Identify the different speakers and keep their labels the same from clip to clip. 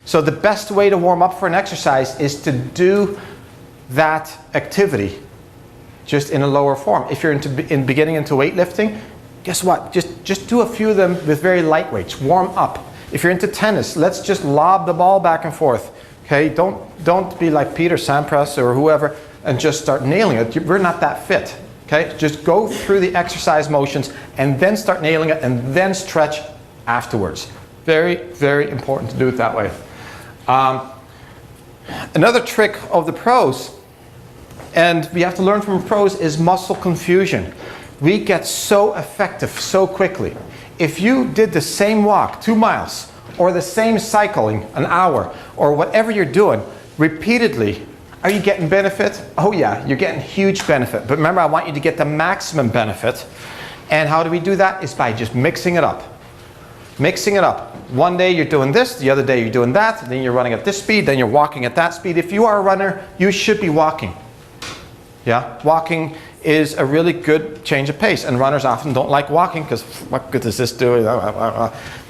Speaker 1: So the best way to warm up for an exercise is to do that activity just in a lower form. If you're beginning into weightlifting, guess what? Just do a few of them with very light weights. Warm up. If you're into tennis, let's just lob the ball back and forth. Okay, don't be like Peter Sampras or whoever and just start nailing it. We're not that fit. Okay, just go through the exercise motions and then start nailing it and then stretch afterwards. Very, very important to do it that way. Another trick of the pros, and we have to learn from pros, is muscle confusion. We get so effective so quickly. If you did the same walk 2 miles or the same cycling an hour or whatever you're doing repeatedly, are you getting benefit? Oh yeah, you're getting huge benefit. But remember, I want you to get the maximum benefit. And how do we do that? Is by just mixing it up. Mixing it up. One day you're doing this, the other day you're doing that, then you're running at this speed, then you're walking at that speed. If you are a runner, you should be walking. Yeah, walking is a really good change of pace, and runners often don't like walking because what good does this do?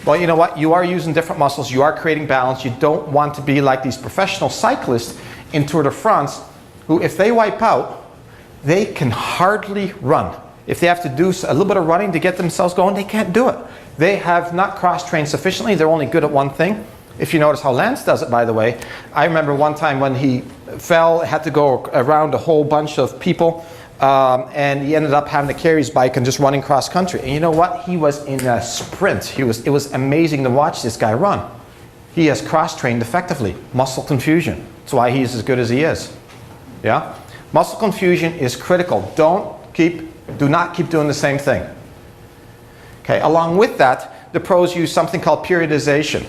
Speaker 1: Well, you know what? You are using different muscles. You are creating balance. You don't want to be like these professional cyclists in Tour de France who, if they wipe out, they can hardly run. If they have to do a little bit of running to get themselves going, they can't do it. They have not cross-trained sufficiently. They're only good at one thing. If you notice how Lance does it, by the way, I remember one time when he fell, had to go around a whole bunch of people, and he ended up having to carry his bike and just running cross-country. And you know what? He was in a sprint. It was amazing to watch this guy run. He has cross-trained effectively. Muscle confusion. That's why he's as good as he is. Yeah? Muscle confusion is critical. Do not keep doing the same thing. Okay, along with that, the pros use something called periodization.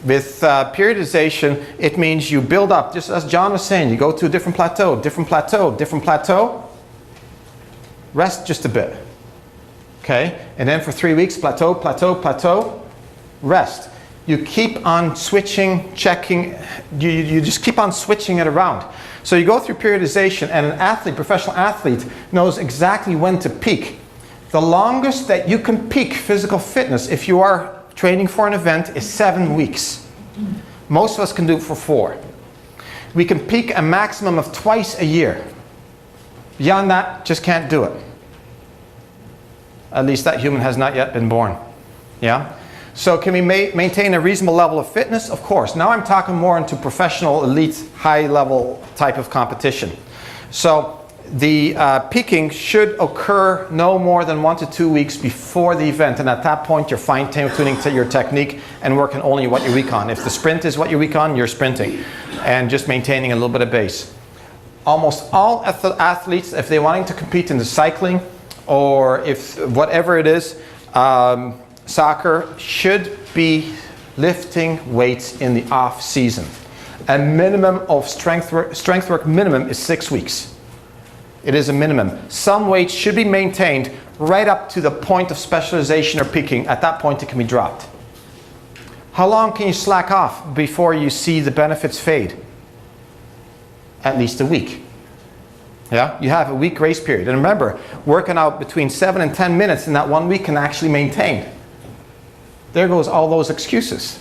Speaker 1: With periodization, it means you build up, just as John was saying, you go to a different plateau, different plateau, different plateau, rest just a bit. Okay, and then for 3 weeks, plateau, plateau, plateau, rest. You keep on switching, checking, you just keep on switching it around. So you go through periodization, and an athlete, professional athlete, knows exactly when to peak. The longest that you can peak physical fitness, if you are training for an event, is 7 weeks. Most of us can do it for 4. We can peak a maximum of twice a year. Beyond that, just can't do it. At least that human has not yet been born. Yeah? So can we maintain a reasonable level of fitness? Of course. Now I'm talking more into professional, elite, high-level type of competition. So the peaking should occur no more than 1 to 2 weeks before the event, and at that point you're fine-tuning your technique and working only what you're weak on. If the sprint is what you're weak on, you're sprinting and just maintaining a little bit of base. Almost all athletes, if they're wanting to compete in the cycling or if whatever it is, soccer, should be lifting weights in the off season. A minimum of strength work minimum is 6 weeks. It is a minimum. Some weights should be maintained right up to the point of specialization or peaking. At that point, it can be dropped. How long can you slack off before you see the benefits fade? At least a week. Yeah? You have a week grace period. And remember, working out between 7 and 10 minutes in that 1 week can actually maintain. There goes all those excuses.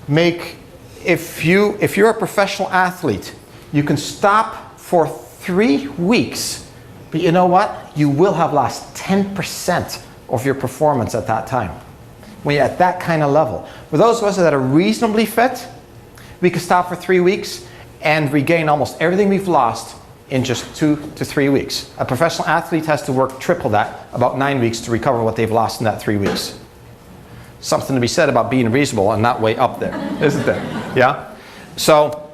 Speaker 1: If you're a professional athlete, you can stop for 3 weeks, but you know what? You will have lost 10% of your performance at that time when you're at that kind of level. For those of us that are reasonably fit, we can stop for 3 weeks and regain almost everything we've lost in just 2 to 3 weeks. A professional athlete has to work triple that, about 9 weeks, to recover what they've lost in that 3 weeks. Something to be said about being reasonable and not way up there, isn't there? Yeah? So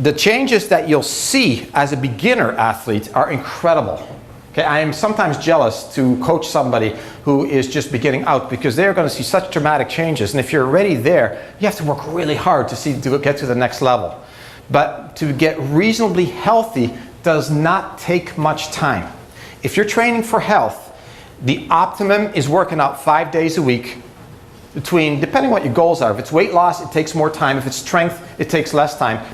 Speaker 1: the changes that you'll see as a beginner athlete are incredible. Okay, I am sometimes jealous to coach somebody who is just beginning out because they're going to see such dramatic changes. And if you're already there, you have to work really hard to get to the next level. But to get reasonably healthy does not take much time. If you're training for health, the optimum is working out 5 days a week. Depending what your goals are. If it's weight loss, it takes more time. If it's strength, it takes less time.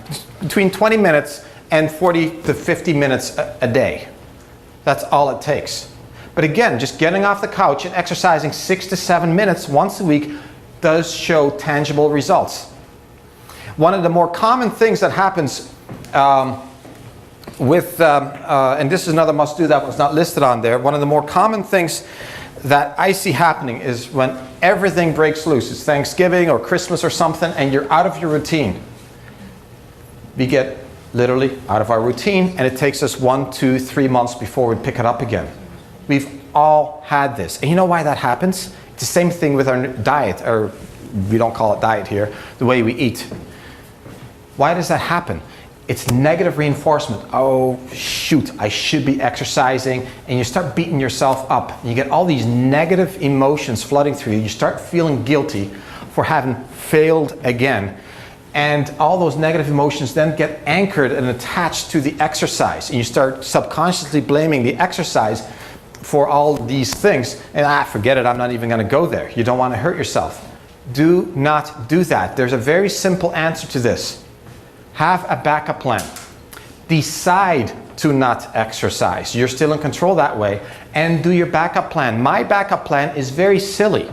Speaker 1: Between 20 minutes and 40 to 50 minutes a day. That's all it takes. But again, just getting off the couch and exercising 6 to 7 minutes once a week does show tangible results. One of the more common things that happens and this is another must-do that was not listed on there, one of the more common things that I see happening is when everything breaks loose. It's Thanksgiving or Christmas or something, and you're out of your routine. We get literally out of our routine, and it takes us 1, 2, 3 months before we pick it up again. We've all had this. And you know why that happens? It's the same thing with our diet, or we don't call it diet here, the way we eat. Why does that happen? It's negative reinforcement. Oh, shoot, I should be exercising. And you start beating yourself up. You get all these negative emotions flooding through you. You start feeling guilty for having failed again. And all those negative emotions then get anchored and attached to the exercise. And you start subconsciously blaming the exercise for all these things. And forget it, I'm not even going to go there. You don't want to hurt yourself. Do not do that. There's a very simple answer to this. Have a backup plan. Decide to not exercise. You're still in control that way. And do your backup plan. My backup plan is very silly.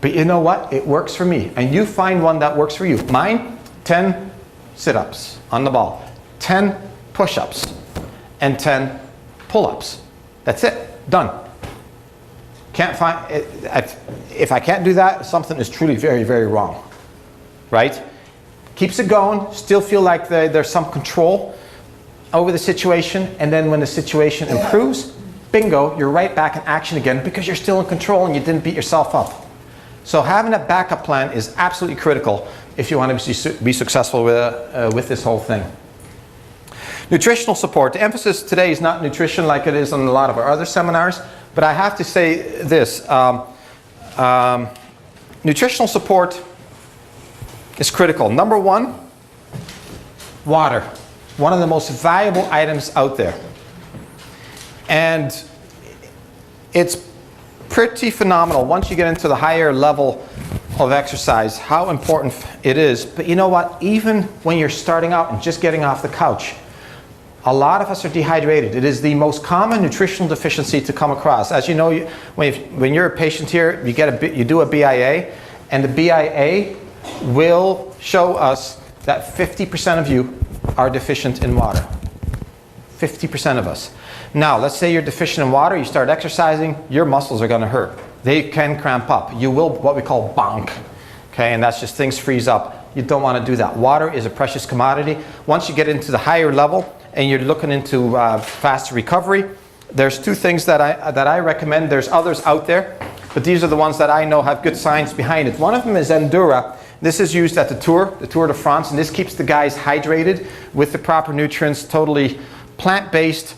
Speaker 1: But you know what? It works for me. And you find one that works for you. Mine, 10 sit-ups on the ball, 10 push-ups, and 10 pull-ups. That's it. Done. Can't find it. If I can't do that, something is truly very, very wrong. Right? Keeps it going, still feel like there's some control over the situation, and then when the situation improves, bingo, you're right back in action again because you're still in control and you didn't beat yourself up. So having a backup plan is absolutely critical if you want to be successful with this whole thing. Nutritional support. The emphasis today is not nutrition like it is on a lot of our other seminars, but I have to say this. Nutritional support is critical. Number one, water. One of the most valuable items out there. And it's pretty phenomenal once you get into the higher level of exercise, how important it is. But you know what? Even when you're starting out and just getting off the couch, a lot of us are dehydrated. It is the most common nutritional deficiency to come across. As you know, when you're a patient here, you do a BIA, and the BIA will show us that 50% of you are deficient in water. 50% of us. Now, let's say you're deficient in water, you start exercising, your muscles are going to hurt. They can cramp up. You will what we call bonk. Okay, and that's just things freeze up. You don't want to do that. Water is a precious commodity. Once you get into the higher level and you're looking into faster recovery, there's two things that I recommend. There's others out there, but these are the ones that I know have good science behind it. One of them is Endura. This is used at the Tour de France, and this keeps the guys hydrated with the proper nutrients, totally plant-based,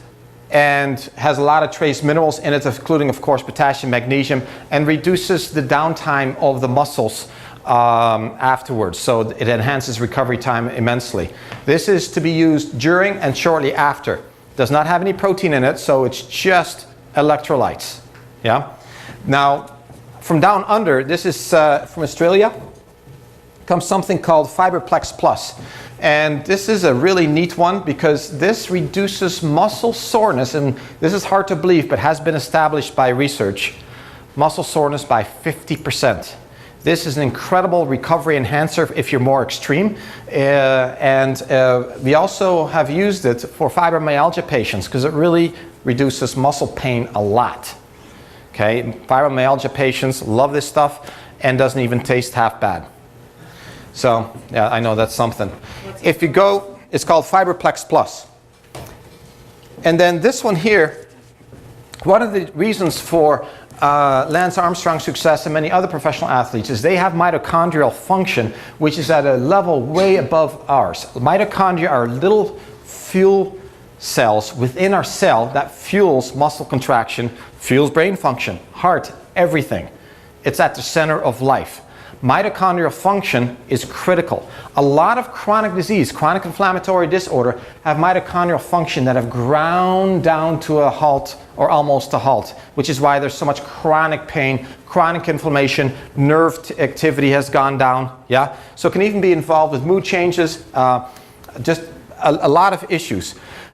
Speaker 1: and has a lot of trace minerals in it, including, of course, potassium, magnesium, and reduces the downtime of the muscles afterwards. So it enhances recovery time immensely. This is to be used during and shortly after. Does not have any protein in it, so it's just electrolytes. Yeah. Now, from down under, this is from Australia, comes something called Fiberplex Plus. And this is a really neat one because this reduces muscle soreness, and this is hard to believe but has been established by research, muscle soreness by 50%. This is an incredible recovery enhancer if you're more extreme. We also have used it for fibromyalgia patients because it really reduces muscle pain a lot. Okay, fibromyalgia patients love this stuff and doesn't even taste half bad. So, yeah, I know that's something. If you go, it's called Fiberplex Plus. And then this one here, one of the reasons for Lance Armstrong's success and many other professional athletes is they have mitochondrial function, which is at a level way above ours. Mitochondria are little fuel cells within our cell that fuels muscle contraction, fuels brain function, heart, everything. It's at the center of life. Mitochondrial function is critical. A lot of chronic disease, chronic inflammatory disorder, have mitochondrial function that have ground down to a halt or almost a halt, which is why there's so much chronic pain, chronic inflammation, nerve activity has gone down. Yeah, so it can even be involved with mood changes, just a lot of issues.